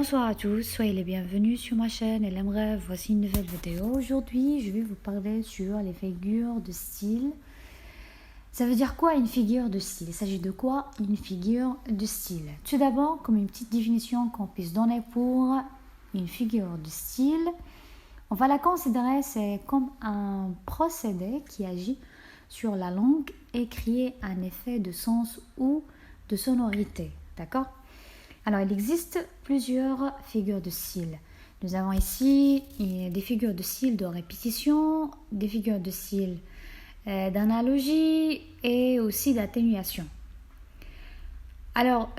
Bonsoir à tous, soyez les bienvenus sur ma chaîne LMREV. Voici une nouvelle vidéo. Aujourd'hui, je vais vous parler sur les figures de style. Ça veut dire quoi une figure de style? Il s'agit de quoi une figure de style? Tout d'abord, comme une petite définition qu'on puisse donner pour une figure de style, on va la considérer c'est comme un procédé qui agit sur la langue et crée un effet de sens ou de sonorité. D'accord? Alors, il existe plusieurs figures de style. Nous avons ici des figures de style de répétition, des figures de style d'analogie et aussi d'atténuation. Alors,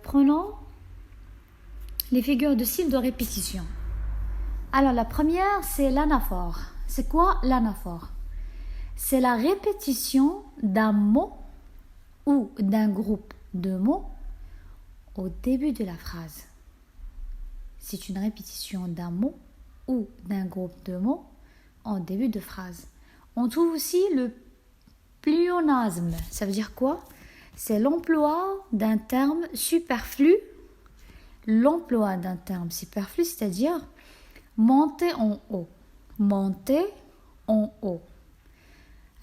prenons les figures de style de répétition. Alors, la première, c'est l'anaphore. C'est quoi l'anaphore? C'est la répétition d'un mot ou d'un groupe de mots au début de la phrase. C'est une répétition d'un mot ou d'un groupe de mots en début de phrase. On trouve aussi le pléonasme. Ça veut dire quoi? C'est l'emploi d'un terme superflu. L'emploi d'un terme superflu, c'est-à-dire monter en haut. Monter en haut.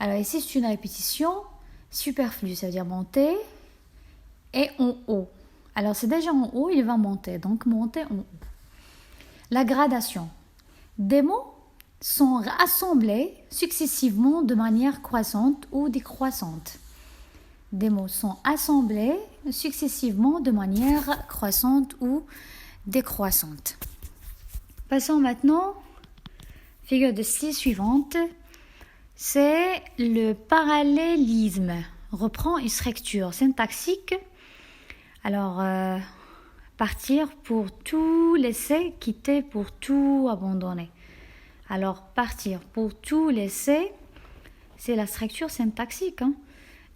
Alors ici, c'est une répétition superflue, ça veut dire monter et en haut. Alors, c'est déjà en haut, il va monter. Donc, monter en haut. La gradation. Des mots sont assemblés successivement de manière croissante ou décroissante. Des mots sont assemblés successivement de manière croissante ou décroissante. Passons maintenant, figure de style suivante. C'est le parallélisme. Reprend une structure syntaxique. Alors, partir pour tout laisser, quitter pour tout abandonner. Alors, partir pour tout laisser, c'est la structure syntaxique.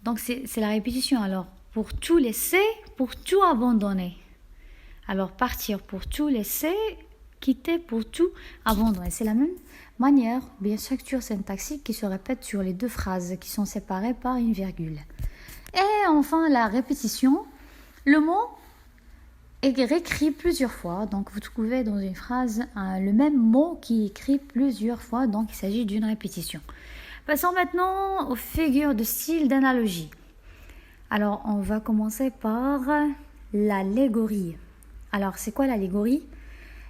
Donc, c'est la répétition. Alors, pour tout laisser, pour tout abandonner. Alors, partir pour tout laisser, quitter pour tout abandonner. C'est la même manière, bien structure syntaxique qui se répète sur les deux phrases qui sont séparées par une virgule. Et enfin, la répétition. Le mot est réécrit plusieurs fois, donc vous trouvez dans une phrase le même mot qui est écrit plusieurs fois, donc il s'agit d'une répétition. Passons maintenant aux figures de style d'analogie. Alors, on va commencer par l'allégorie. Alors, c'est quoi l'allégorie?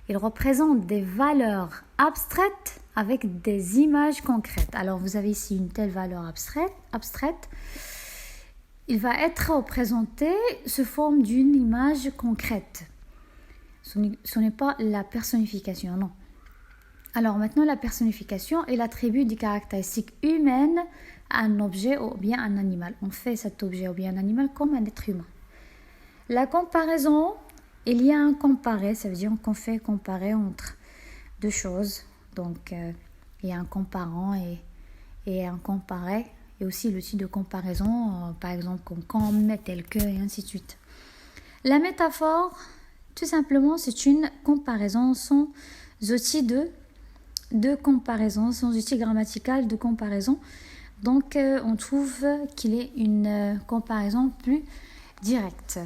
Il représente des valeurs abstraites avec des images concrètes. Alors, vous avez ici une telle valeur abstraite. Il va être représenté sous forme d'une image concrète. Ce n'est pas la personnification, non. Alors maintenant, la personnification est l'attribut des caractéristiques humaines à un objet ou bien un animal. On fait cet objet ou bien un animal comme un être humain. La comparaison, il y a un comparé, ça veut dire qu'on fait comparer entre deux choses. Donc, il y a un comparant et un comparé. Et aussi le type de comparaison, par exemple comme, tel que, et ainsi de suite. La métaphore, tout simplement, c'est une comparaison sans outil de comparaison, sans outil grammatical de comparaison. Donc, on trouve qu'il est une comparaison plus directe.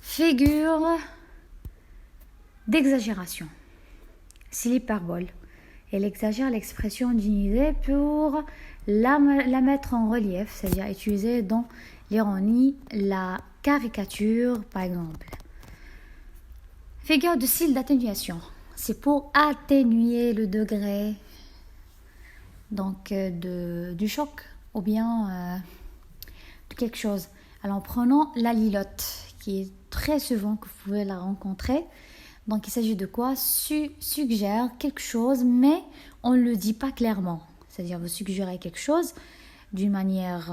Figure d'exagération. C'est l'hyperbole. Elle exagère l'expression d'une idée pour la mettre en relief, c'est-à-dire utiliser dans l'ironie, la caricature, par exemple. Figure de style d'atténuation. C'est pour atténuer le degré donc, du choc ou bien de quelque chose. Alors, prenons la lilotte, qui est très souvent que vous pouvez la rencontrer. Donc, il s'agit de quoi? Suggère quelque chose, mais on ne le dit pas clairement. C'est-à-dire, vous suggérez quelque chose d'une manière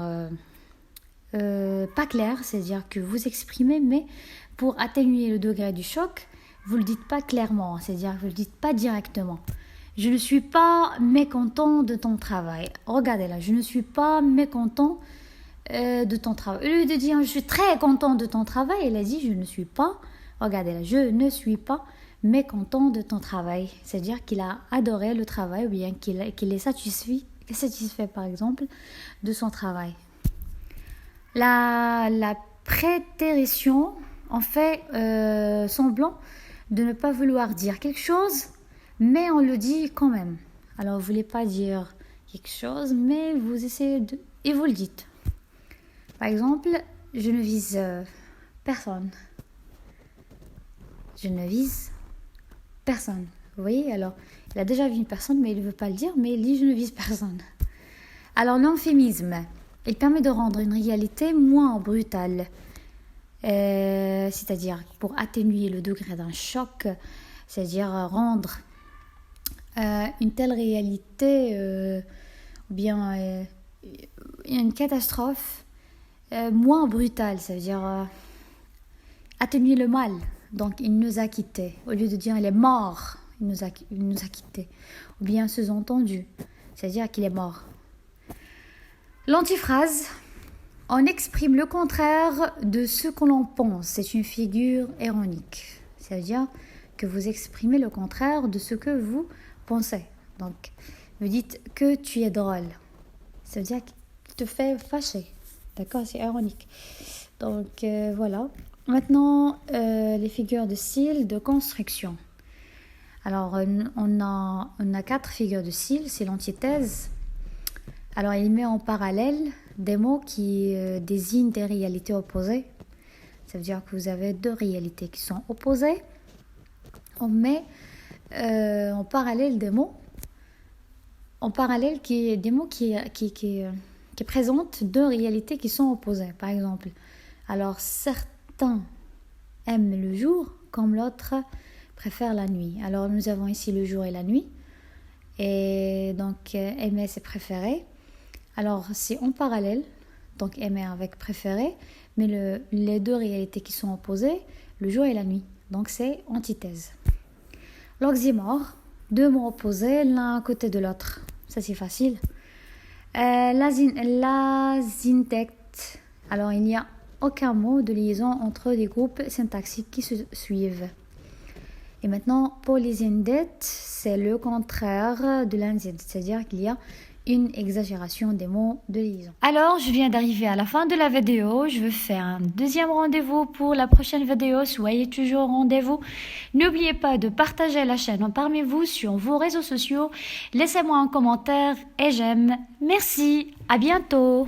pas claire. C'est-à-dire que vous exprimez, mais pour atténuer le degré du choc, vous ne le dites pas clairement. C'est-à-dire que vous ne le dites pas directement. Je ne suis pas mécontent de ton travail. Regardez là, je ne suis pas mécontent de ton travail. Au lieu de dire, je suis très content de ton travail, elle a dit, je ne suis pas... Regardez là, je ne suis pas mécontent de ton travail. C'est-à-dire qu'il a adoré le travail ou bien qu'il est satisfait par exemple de son travail. La prétérition on fait semblant de ne pas vouloir dire quelque chose, mais on le dit quand même. Alors, vous voulez pas dire quelque chose, mais vous essayez de... et vous le dites. Par exemple, je ne vise personne. Je ne vise personne. Vous voyez, alors, il a déjà vu une personne, mais il ne veut pas le dire, mais il dit je ne vise personne. Alors, l'euphémisme, il permet de rendre une réalité moins brutale. C'est-à-dire pour atténuer le degré d'un choc, c'est-à-dire rendre une telle réalité ou bien une catastrophe moins brutale, c'est-à-dire atténuer le mal. Donc il nous a quittés, au lieu de dire il est mort, il nous a quittés, ou bien sous-entendu, c'est-à-dire qu'il est mort. L'antiphrase, on exprime le contraire de ce que l'on pense. C'est une figure ironique. C'est-à-dire que vous exprimez le contraire de ce que vous pensez. Donc, vous dites que tu es drôle. Ça veut dire qu'il te fait fâcher. D'accord? C'est ironique. Donc, voilà. Maintenant, les figures de style de construction. Alors, on a 4 figures de style. C'est l'antithèse. Alors, il met en parallèle des mots qui désignent des réalités opposées. Ça veut dire que vous avez 2 réalités qui sont opposées. On met en parallèle des mots, des mots qui présentent 2 réalités qui sont opposées. Par exemple, alors certains aiment le jour comme l'autre préfère la nuit. Alors, nous avons ici le jour et la nuit. Et donc, aimer, c'est préférer. Alors, c'est en parallèle, donc aimer avec préféré, mais les 2 réalités qui sont opposées, le jour et la nuit. Donc, c'est antithèse. L'oxymore, 2 mots opposés l'un à côté de l'autre. Ça, c'est facile. La syntecte. Alors, il n'y a aucun mot de liaison entre des groupes syntaxiques qui se suivent. Et maintenant, polysynthète, c'est le contraire de l'insynthète, c'est-à-dire qu'il y a une exagération des mots de liaison. Alors, je viens d'arriver à la fin de la vidéo. Je vais faire un deuxième rendez-vous pour la prochaine vidéo. Soyez toujours au rendez-vous. N'oubliez pas de partager la chaîne parmi vous sur vos réseaux sociaux. Laissez-moi un commentaire et j'aime. Merci, à bientôt.